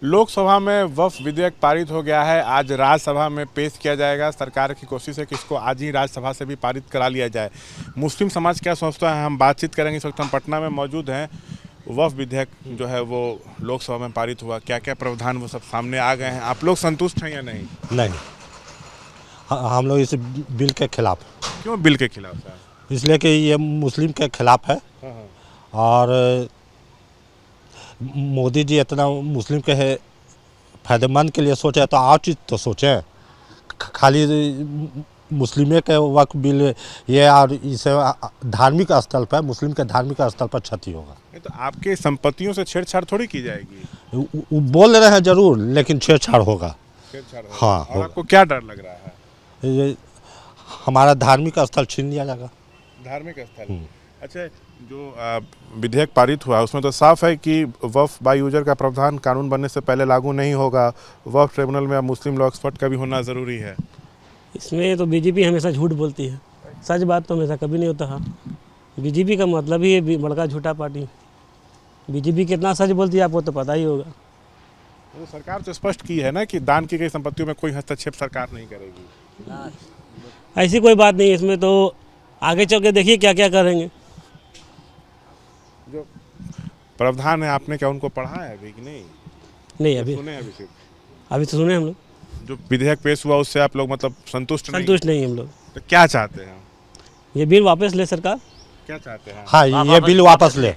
लोकसभा में वक्फ विधेयक पारित हो गया है। आज राज्यसभा में पेश किया जाएगा। सरकार की कोशिश है कि इसको आज ही राज्यसभा से भी पारित करा लिया जाए। मुस्लिम समाज क्या सोचता है, हम बातचीत करेंगे। इस वक्त हम पटना में मौजूद हैं। वक्फ विधेयक जो है वो लोकसभा में पारित हुआ, क्या क्या प्रावधान वो सब सामने आ गए हैं। आप लोग संतुष्ट हैं या नहीं? नहीं, हम लोग इस बिल के खिलाफ। क्यों बिल के खिलाफ है? इसलिए कि ये मुस्लिम के खिलाफ है और मोदी जी इतना मुस्लिम के फायदेमंद के लिए सोचे तो और चीज़ तो सोचें। खाली मुस्लिम के वक्फ बिल ये और इसे धार्मिक स्थल पर, मुस्लिम के धार्मिक स्थल पर क्षति होगा। ये तो आपके संपत्तियों से छेड़छाड़ थोड़ी की जाएगी। वो बोल रहे हैं जरूर, लेकिन छेड़छाड़ होगा। छेड़छाड़ होगा। हाँ, और आपको क्या डर लग रहा है? ये हमारा धार्मिक स्थल छीन लिया जाएगा। धार्मिक स्थल। अच्छा, जो विधेयक पारित हुआ उसमें तो साफ है कि वक्फ बाय यूजर का प्रावधान कानून बनने से पहले लागू नहीं होगा। वक्फ ट्रिब्यूनल में अब मुस्लिम लॉ एक्सपर्ट का भी होना ज़रूरी है। इसमें तो बीजेपी हमेशा झूठ बोलती है, सच बात तो हमेशा कभी नहीं होता है। बीजेपी का मतलब ही है बड़का झूठा पार्टी। बीजेपी कितना सच बोलती है आपको तो पता ही होगा। वो सरकार तो स्पष्ट की है ना कि दान की गई संपत्तियों में कोई हस्तक्षेप सरकार नहीं करेगी। ऐसी कोई बात नहीं है इसमें, तो आगे चल के देखिए क्या क्या करेंगे। जो प्रावधान है आपने क्या उनको पढ़ा है अभी कि नहीं? नहीं, अभी सुने अभी सिर्फ। अभी तो सुने हम लोग। जो विधेयक पेश हुआ उससे आप लोग मतलब संतुष्ट नहीं हम लोग। तो क्या चाहते हैं? ये बिल वापस ले सरकार। क्या चाहते हैं? हाँ, ये बिल वापस ले,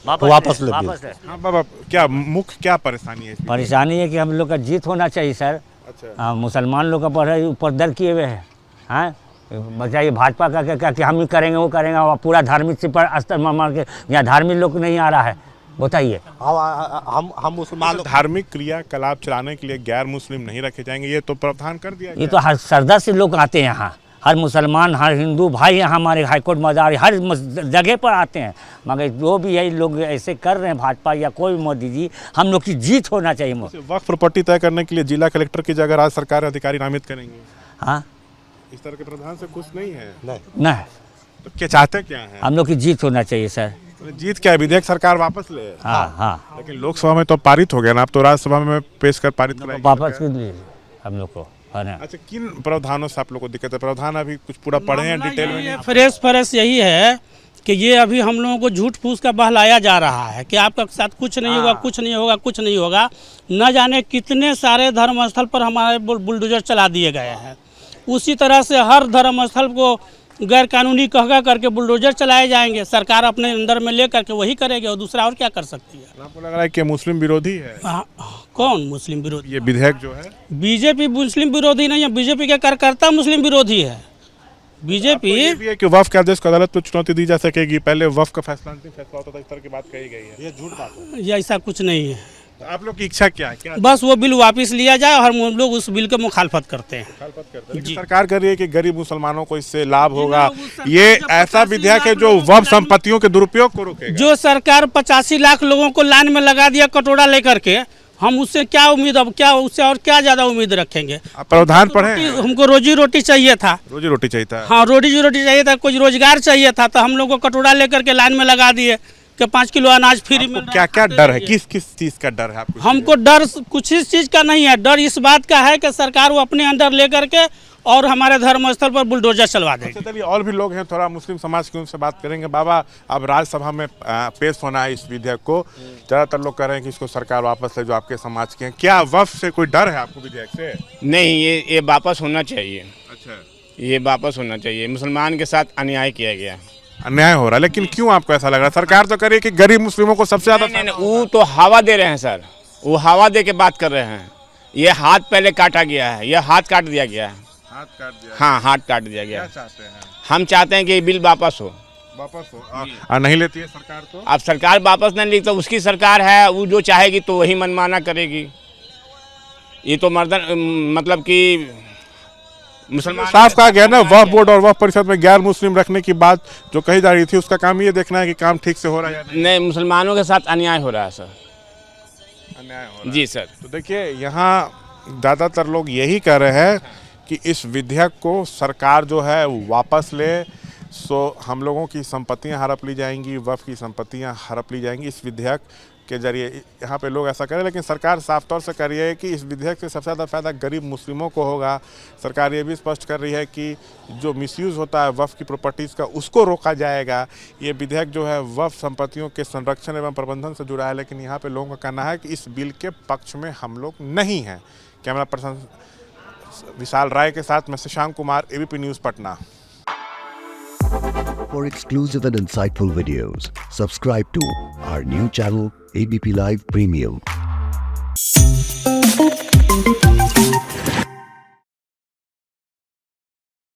वापस ले बिल। हाँ बाबा, क्या मुख्य क्या परेशानी है? परेशानी है कि हम लोग का जीत होना चाहिए सर। अच्छा। मुसलमान लोग का पढ़ाई ऊपर दर किए हुए हैं। हाँ, बताइए भाजपा का क्या कि हम ही करेंगे वो करेंगे, और पूरा धार्मिक से पर स्तर मार के यहाँ धार्मिक लोग नहीं आ रहा है। बताइए हम मुसलमान धार्मिक क्रियाकलाप चलाने के लिए गैर मुस्लिम नहीं रखे जाएंगे, ये तो प्रावधान कर दिया ये गया। तो हर श्रद्धा से लोग आते हैं यहाँ। हर मुसलमान, हर हिंदू भाई यहाँ हमारे हाईकोर्ट मजार हर जगह पर आते हैं। मगर जो भी यही लोग ऐसे कर रहे हैं, भाजपा या कोई मोदी जी, हम लोग की जीत होना चाहिए। वक्फ प्रॉपर्टी तय करने के लिए जिला कलेक्टर की जगह राज्य सरकार अधिकारी नामित करेंगे। हाँ, इस तरह के प्रावधान से खुश नहीं है? नहीं, तो क्या चाहते क्या है? हम लोग की जीत होना चाहिए सर। जीत क्या है? विधेयक सरकार वापस ले। हाँ हाँ, लेकिन लोकसभा में तो पारित हो गया ना, अब तो राज्यसभा में पेश कर पारित कराएंगे। वापस कर दीजिए हम लोग को, है ना। अच्छा, किन प्रावधानों से आप लोग को दिक्कत है? प्रावधान अभी कुछ पूरा पढ़े हैं डिटेल में? फ्रेश यही है कि ये अभी हम लोगों को झूठ फूस का बहलाया जा रहा है कि आपका साथ कुछ नहीं होगा, कुछ नहीं होगा, कुछ नहीं होगा। न जाने कितने सारे धर्म स्थल पर हमारे बुलडोजर चला दिए गए हैं। उसी तरह से हर धर्म स्थल को गैर कानूनी कह करके बुलडोजर चलाए जाएंगे। सरकार अपने अंदर में ले करके वही करेगी और दूसरा और क्या कर सकती है? आपको लग रहा है कि मुस्लिम विरोधी है? कौन मुस्लिम विरोधी? ये विधेयक जो है बीजेपी मुस्लिम विरोधी नहीं है, बीजेपी के कार्यकर्ता मुस्लिम विरोधी है। बीजेपी ये भी है कि वक्फ के आदेश को अदालत में चुनौती दी जा सकेगी। पहले वक्फ का फैसला अंतिम फैसला होता था, इस तरह की बात कही गई है। ये झूठ बात है। ये ऐसा कुछ नहीं है। तो आप लोग की इच्छा क्या है? क्या बस वो बिल वापस लिया जाए और हम लोग उस बिल के मुखालफत करते हैं। लेकिन सरकार कर रही है कि गरीब मुसलमानों को इससे लाभ होगा। ये ऐसा विधेयक है जो वक्फ संपत्तियों के दुरुपयोग को रोकेगा। जो सरकार 85 लाख लोगों को लाइन में लगा दिया कटोरा लेकर के, हम उससे क्या उम्मीद, अब क्या उससे और क्या ज्यादा उम्मीद रखेंगे? प्रावधान पढ़े हैं? हमको रोजी रोटी चाहिए था। रोजी रोटी चाहिए था। हाँ, रोजी रोटी चाहिए था, कुछ रोजगार चाहिए था, तो हम लोग को कटोरा लेकर के लाइन में लगा दिए कि 5 किलो अनाज फ्री में। क्या क्या डर है? किस किस चीज का डर है आपको? हमको डर कुछ इस चीज का नहीं है। डर इस बात का है कि सरकार वो अपने अंदर लेकर के और हमारे धर्म स्थल पर बुलडोजर चलवा देगी। चलिए, और भी लोग हैं, थोड़ा मुस्लिम समाज की उनसे बात करेंगे। बाबा, अब राज्यसभा में पेश होना है इस विधेयक को। ज़्यादातर लोग कह रहे हैं कि इसको सरकार वापस ले, जो आपके समाज के हैं। क्या वक्फ से कोई डर है आपको विधेयक से? नहीं, ये वापस होना चाहिए। अच्छा, ये वापस होना चाहिए। मुसलमान के साथ अन्याय किया गया। अन्याय हो रहा है, लेकिन क्यों आपको ऐसा लग रहा है? सरकार तो कह रही है कि गरीब मुस्लिमों को सबसे ज्यादा। नहीं, वो तो हवा दे रहे हैं सर, वो हवा दे के बात कर रहे हैं। ये हाथ पहले काटा गया है, ये हाथ काट दिया गया है। हाथ काट दिया? हाँ, हाथ काट दिया गया। क्या चाहते हैं? हम चाहते हैं कि ये बिल वापस हो। वापस हो? और नहीं लेती है सरकार तो? अब सरकार वापस नहीं ली तो उसकी सरकार है, वो जो चाहेगी तो वही मनमाना करेगी। ये तो मतलब कि मुसलमान साफ कहा गया ना, वक्फ बोर्ड और वक्फ परिषद में गैर मुस्लिम रखने की बात जो कही जा रही थी, उसका काम ये देखना है कि काम ठीक से हो रहा है या नहीं। नहीं, मुसलमानों के साथ अन्याय हो रहा है सर। अन्याय हो रहा है। जी सर। तो देखिए, यहाँ ज़्यादातर लोग यही कह रहे हैं कि इस विधेयक को सरकार जो है वापस ले। सो हम लोगों की संपत्तियां हड़प ली जाएंगी, वक्फ की संपत्तियां हड़प ली जाएंगी। इस विधेयक के जरिए यहाँ पे लोग ऐसा करें, लेकिन सरकार साफ तौर से कर रही है कि इस विधेयक से सबसे ज़्यादा फायदा गरीब मुस्लिमों को होगा। सरकार ये भी स्पष्ट कर रही है कि जो मिसयूज़ होता है वफ़ की प्रॉपर्टीज़ का उसको रोका जाएगा। ये विधेयक जो है वफ़ संपत्तियों के संरक्षण एवं प्रबंधन से जुड़ा है, लेकिन यहाँ पे लोगों का कहना है कि इस बिल के पक्ष में हम लोग नहीं हैं। कैमरा पर्सन विशाल राय के साथ मैं Shashank Kumar, ABP news Patna. For exclusive and insightful videos, subscribe to our new channel ABP Live Premium.